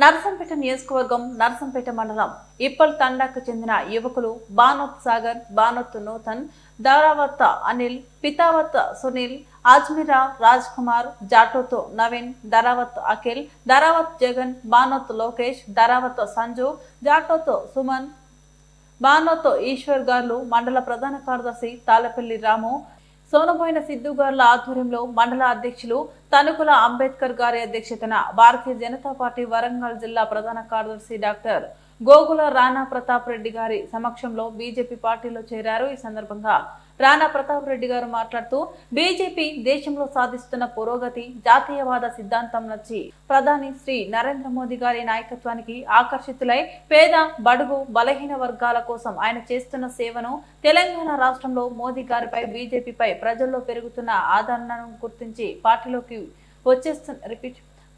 నర్సంపేట నియోజకవర్గం నర్సంపేట మండలం ఇప్పల్ తండాకు చెందిన యువకులు బానోత్ సాగర్, బానోత్ నూతన్, దారావత్ అనిల్, పితావత్ సునీల్, అజ్మీరా రాజ్ కుమార్, జాటోత్ నవీన్, దరావత్ అఖిల్, దరావత్ జగన్, బానోత్ లోకేష్, దరావత్ సంజు, జాటోత్ సుమన్, బానోత్ ఈశ్వర్ గార్లు, మండల ప్రధాన కార్యదర్శి తాళపల్లి రాము, సోనబోయిన సిద్ధు గార్ల ఆధ్వర్యంలో మండల అధ్యక్షులు తనుకుల అంబేద్కర్ గారి అధ్యక్షతన భారతీయ జనతా పార్టీ వరంగల్ జిల్లా ప్రధాన కార్యదర్శి డాక్టర్ గోగుల రాణా ప్రతాప్ రెడ్డి గారి సమక్షంలో బీజేపీ పార్టీలో చేరారు. ఈ సందర్భంగా రాణా ప్రతాప్ రెడ్డి గారు మాట్లాడుతూ బీజేపీ దేశంలో సాధిస్తున్న పురోగతి, జాతీయవాద సిద్ధాంతం నచ్చి ప్రధాని శ్రీ నరేంద్ర మోదీ గారి నాయకత్వానికి ఆకర్షితులై పేద, బడుగు, బలహీన వర్గాల కోసం ఆయన చేస్తున్న సేవను, తెలంగాణ రాష్ట్రంలో మోదీ గారిపై, బీజేపీపై ప్రజల్లో పెరుగుతున్న ఆదరణను గుర్తించి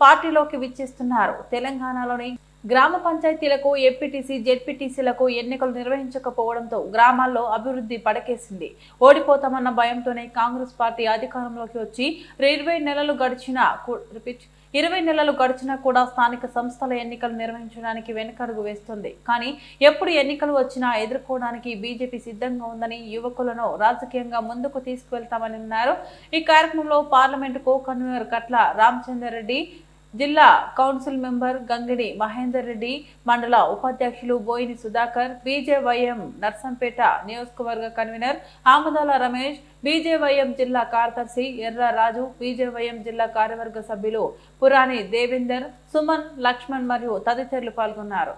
పార్టీలోకి విచ్చేస్తున్నారు. తెలంగాణలోని గ్రామ పంచాయతీలకు, ఎంపీటీసీ, జెడ్పీటీసీలకు ఎన్నికలు నిర్వహించకపోవడంతో గ్రామాల్లో అభివృద్ధి పడకేసింది. ఓడిపోతామన్న భయంతోనే కాంగ్రెస్ పార్టీ అధికారంలోకి వచ్చి 20 నెలలు గడిచినా కూడా స్థానిక సంస్థల ఎన్నికలు నిర్వహించడానికి వెనుకడుగు వేస్తుంది. కానీ ఎప్పుడు ఎన్నికలు వచ్చినా ఎదుర్కోవడానికి బీజేపీ సిద్ధంగా ఉందని, యువకులను రాజకీయంగా ముందుకు తీసుకువెళ్తామని అన్నారు. ఈ కార్యక్రమంలో పార్లమెంటు కో కన్వీనర్ కట్ల రామచందర్ రెడ్డి, జిల్లా కౌన్సిల్ మెంబర్ గంగిడి మహేందర్ రెడ్డి, మండల ఉపాధ్యక్షులు బోయిని సుధాకర్, బీజేవైఎం నర్సంపేట నియోజకవర్గ కన్వీనర్ ఆమదాల రమేష్, బీజేవైఎం జిల్లా కార్యదర్శి ఎర్ర రాజు, బీజేవైఎం జిల్లా కార్యవర్గ సభ్యులు పురాణి దేవేందర్, సుమన్, లక్ష్మణ్ మరియు తదితరులు పాల్గొన్నారు.